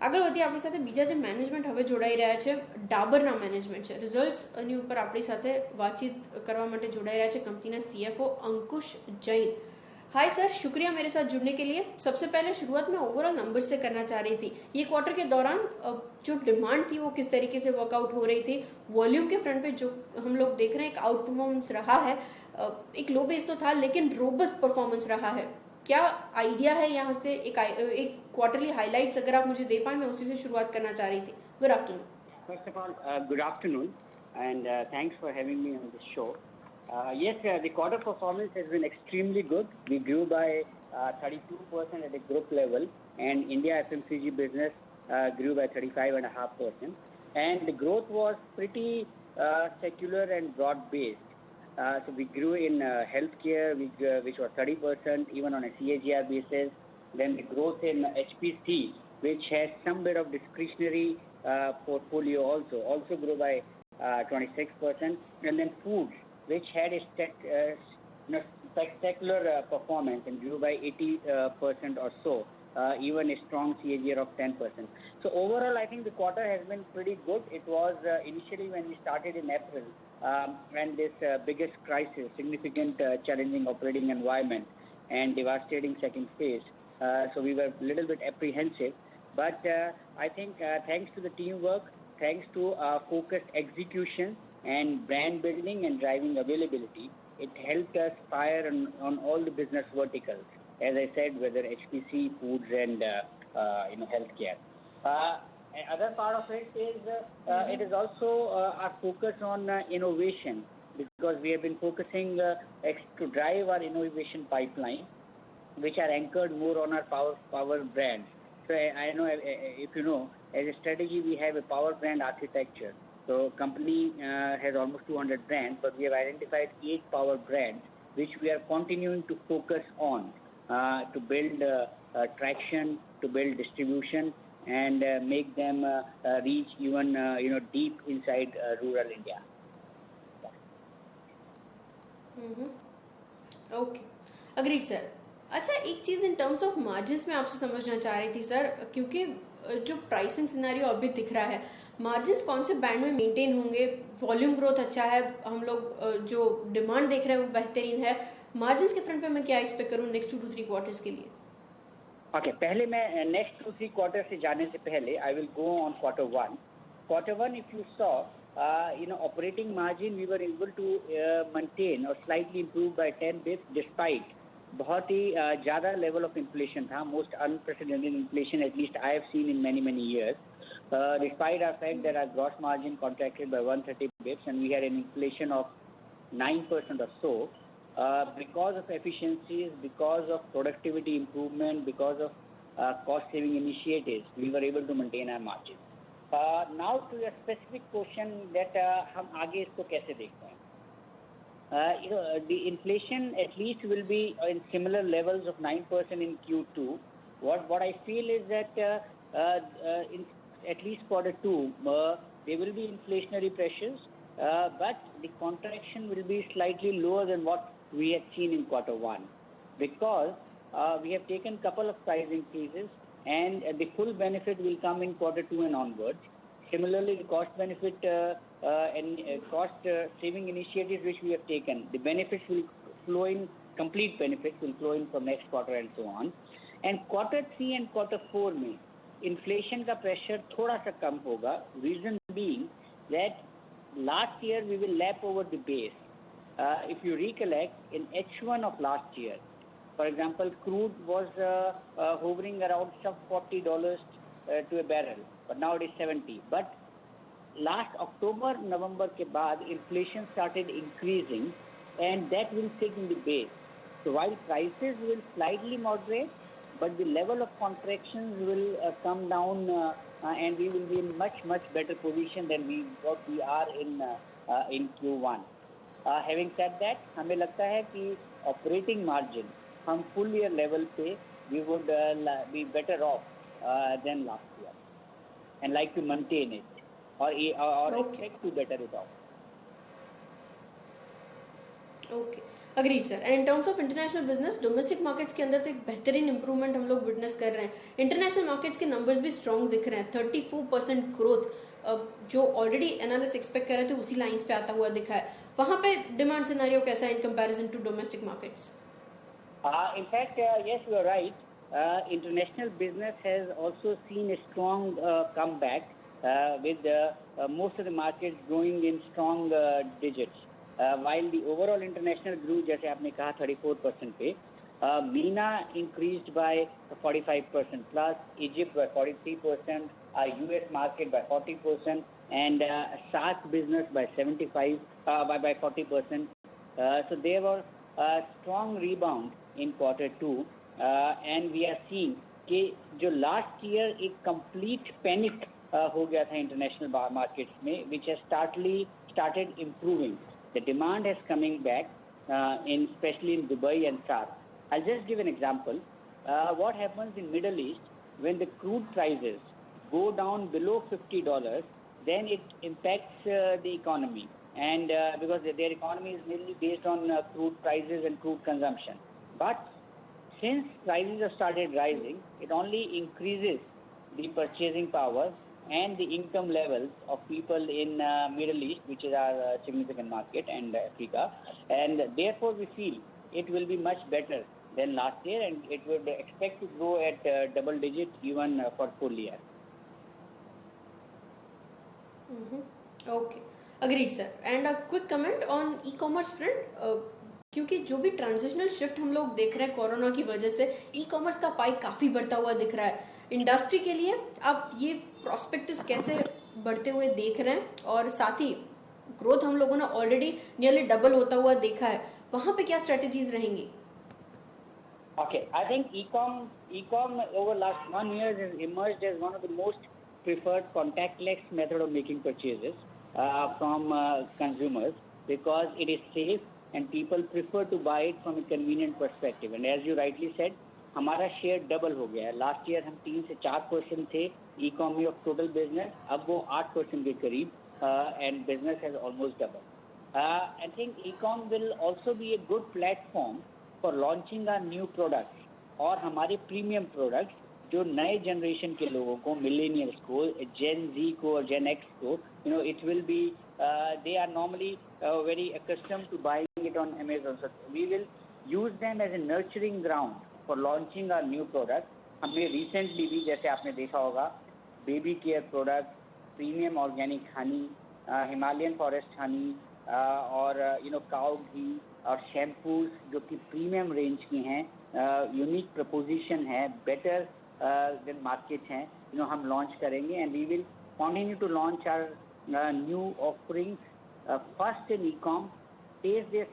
આગળ વધી આપણી સાથે બીજા જે મેનેજમેન્ટ હવે જોડાઈ રહ્યા છે, ડાબરના મેનેજમેન્ટ છે, રિઝલ્ટ્સની ઉપર આપણી સાથે વાતચીત કરવા માટે જોડાઈ રહ્યા છે कंपनी CFO अंकुश जैन। हाय सर, शुक्रिया मेरे साथ जुड़ने के लिए। सबसे पहले शुरुआत में ओवरऑल नंबर से करना चाह रही थी। ये क्वार्टर के दौरान जो डिमांड थी वो किस तरीके से वर्कआउट हो रही थी, वॉल्यूम के फ्रंट पे जो हम लोग देख रहे हैं एक आउट परफॉर्मेंस रहा है, एक लो बेस तो था लेकिन रोबस्ट परफॉर्मेंस रहा है। क्या आइडिया है यहाँ से एक क्वार्टरली हाइलाइट्स अगर आप मुझे दे पाए, मैं उसी से शुरुआत करना चाह रही थी। Good afternoon. First of all, good afternoon, and thanks for having me on this show. Yes, the quarter performance has been extremely good. We grew by 32% at the group level, and India FMCG business grew by 35.5%. And the growth was pretty secular and broad-based. So we grew in healthcare, which was 30%, even on a CAGR basis. Then the growth in HPC, which has some bit of discretionary portfolio also grew by 26%. And then foods, which had a spectacular performance and grew by 80% or so, even a strong CAGR of 10%. So overall, I think the quarter has been pretty good. It was initially when we started in April, and this biggest crisis, significant challenging operating environment and devastating second phase. So we were a little bit apprehensive. But I think thanks to the teamwork, thanks to focused execution and brand building and driving availability, it helped us fire on all the business verticals. As I said, whether HPC, foods, and healthcare. Other part of it is also our focus on innovation, because we have been focusing to drive our innovation pipeline, which are anchored more on our power brands. So I know, if you know, as a strategy, we have a power brand architecture. So company has almost 200 brands, but we have identified 8 power brands, which we are continuing to focus on to build traction, to build distribution, and make them reach even deep inside rural India. Okay, agreed sir. अच्छा, एक चीज़ इन terms of margins में आपसे समझना चाह रही थी sir, क्योंकि जो प्राइसिंग सिनेरियो अभी दिख रहा है, मार्जिन्स कौन से बैंड में मेंटेन होंगे? वॉल्यूम ग्रोथ अच्छा है, हम लोग जो डिमांड देख रहे हैं वो बेहतरीन है, मार्जिन्स के फ्रंट पे मैं क्या एक्सपेक्ट करूँ नेक्स्ट 2 to 3 क्वार्टर्स के लिए? ओके, पहले मैं नेक्स्ट 2-3 क्वार्टर से जाने से पहले I will go on Q1. Q1, if you saw, operating margin we were able to maintain or slightly improve by 10 bits despite बहुत ही ज़्यादा level of inflation था, most unprecedented inflation at least I have seen in many years. Despite our fact that our gross margin contracted by 130 bits and we had an inflation of 9% or so, because of efficiencies, because of productivity improvement, because of cost-saving initiatives, we were able to maintain our margin. Now to your specific question that हम आगे इसको कैसे देखते हैं? The inflation at least will be in similar levels of 9% in Q2. What I feel is that in at least Q2 there will be inflationary pressures, but the contraction will be slightly lower than what we had seen in Q1, because we have taken couple of price increases and the full benefit will come in Q2 and onwards. Similarly, the cost benefit and cost saving initiatives which we have taken, the benefits will flow in, complete benefits will flow in from next quarter and so on. And Q3 and Q4 में inflation का pressure थोड़ा सा कम होगा. Reason being that last year we will lap over the base. If you recollect, in H1 of last year, for example, crude was hovering around some $40 to a barrel, but now it is 70. But last October, November के बाद inflation started increasing, and that will sit in the base. So while prices will slightly moderate, but the level of contractions will come down, and we will be in much better position than what we are in Q1. Having said that, हमें लगता है कि operating margin हम full year level पे we would be better off than last year, and like to maintain it or expect to better it off. Okay, agreed sir. And in terms of international business, domestic markets के अंदर तो एक बेहतरीन improvement हम लोग witness कर रहे हैं. इंटरनेशनल मार्केट्स के नंबर्स भी स्ट्रॉन्ग दिख रहे हैं. 34% ग्रोथ, जो ऑलरेडी एनालिस्ट एक्सपेक्ट कर रहे थे उसी लाइंस पे आता हुआ दिखा है. वहां पे डिमांड सिनेरियो कैसा है in comparison to domestic markets? In fact, yes, you are right. International business has also seen a strong comeback with most of the markets growing in strong digits. While the overall international grew, जैसे आपने कहा 34% पे, MENA increased by 45% plus, Egypt by 43%, US market by 40%, and SAARC business by 40%. So there was a strong rebound in quarter 2, and we are seeing कि जो last year एक complete panic हो गया था international markets में, which has started improving. The demand is coming back, especially in Dubai and SAARC. I'll just give an example. What happens in Middle East when the crude prices go down below $50, then it impacts the economy, and because their economy is mainly based on crude prices and crude consumption. But since prices have started rising, it only increases the purchasing power and the income levels of people in Middle East, which is our significant market, and Africa, and therefore we feel it will be much better than last year, and it would expect to grow at double digit even for full year. Okay, agreed sir. And a quick comment on e commerce trend, क्योंकि जो भी transitional shift हम लोग देख रहे हैं corona की वजह से, ई कॉमर्स का पाई काफी बढ़ता हुआ दिख रहा है. इंडस्ट्री के लिए आप ये प्रोस्पेक्टस कैसे बढ़ते हुए देख रहे हैं, और साथ ही ग्रोथ हम लोगों ने ऑलरेडी नियरली डबल होता हुआ देखा है, वहां पे क्या स्ट्रेटेजीज रहेंगी? Okay, I think e-com over last 1 year has emerged as one of the most preferred contactless method of making purchases from consumers, because it is safe and people prefer to buy it from a convenient perspective. And as you rightly said, हमारा share double हो गया है. Last year हम 3 से 4% थे e-com में of total business, अब वो 8% के करीब, and business has almost double. I think e-com will also be a good platform for launching our new products, और हमारे प्रीमियम प्रोडक्ट्स जो नए जनरेशन के लोगों को, मिलेनियल्स को, जेन जी को और जेन एक्स को, it will be, they are normally very accustomed to buying it on Amazon. So we will use them as a nurturing ground for launching our new product. हमने recently भी, जैसे आपने देखा होगा, baby care product, premium organic honey, Himalayan forest Honey, और cow घी और shampoos जो कि प्रीमियम रेंज की हैं, यूनिक प्रपोजिशन है, बेटर देन मार्केट हैं, हम लॉन्च करेंगे. And we will continue to launch our new offerings first in e-com, taste their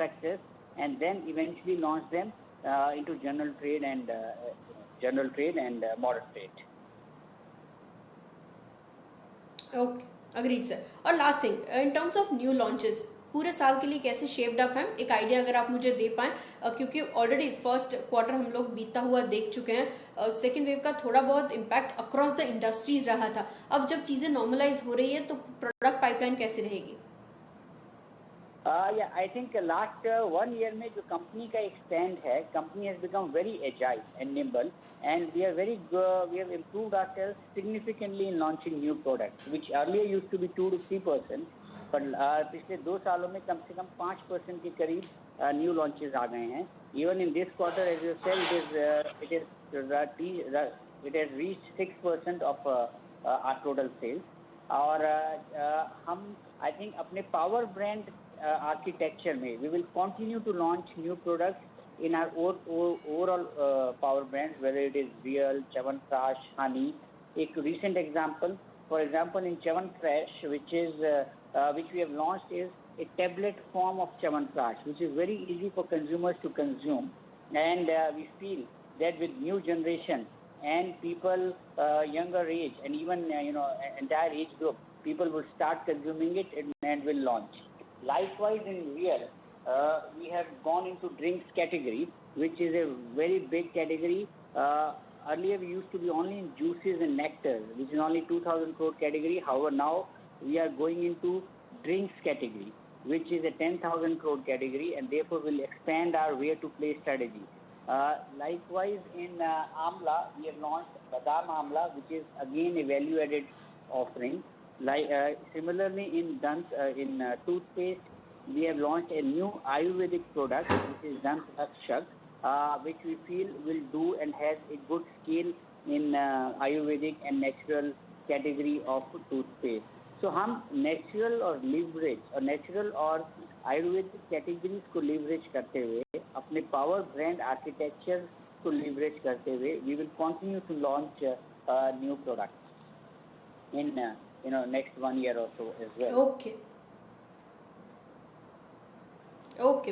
success, and then eventually launch them into general trade and modern trade. Okay, agreed sir. और last thing, in terms of new launches पूरे साल के लिए कैसे shaped up हैं, एक idea अगर आप मुझे दे पाएं, क्योंकि ऑलरेडी फर्स्ट क्वार्टर हम लोग बीतता हुआ देख चुके हैं. सेकेंड वेव का थोड़ा बहुत इम्पैक्ट अक्रॉस द इंडस्ट्रीज रहा था. अब जब चीजें नॉर्मलाइज हो रही है तो प्रोडक्ट पाइपलाइन कैसे रहेगी? Yeah, I think last 1 year में जो कंपनी का एक स्टैंड है, company has become very agile and nimble, and we have improved ourselves significantly in launching new products, which earlier used to be 2 to 3%, पर पिछले 2 सालों में कम से कम 5% के करीब न्यू लॉन्चेस आ गए हैं. Even in this quarter, as you said, it has reached 6% of our total sales. और हम I think अपने power brand architecture में we will continue to launch new products in our overall power brands, whether it is Real, Chyawanprash, Honey. एक recent example, for example, in Chyawanprash, which we have launched, is a tablet form of Chyawanprash, which is very easy for consumers to consume, and we feel that with new generation and people younger age and even entire age group, people will start consuming it and will launch. Likewise, in Real, we have gone into drinks category, which is a very big category. Earlier, we used to be only in juices and nectars, which is only 2,000 crore category. However, now we are going into drinks category, which is a 10,000 crore category, and therefore will expand our where to play strategy. Likewise, in Amla, we have launched Badam Amla, which is again a value-added offering. Similarly, in toothpaste, we have launched a new Ayurvedic product, which is Dant Rakshak, which we feel will do and has a good scale in Ayurvedic and natural category of toothpaste. So हम natural और leverage और natural और ayurvedic categories को leverage करते हुए अपने power brand architecture को leverage करते हुए we will continue to launch new product in next 1 year or so as well. Okay. Okay.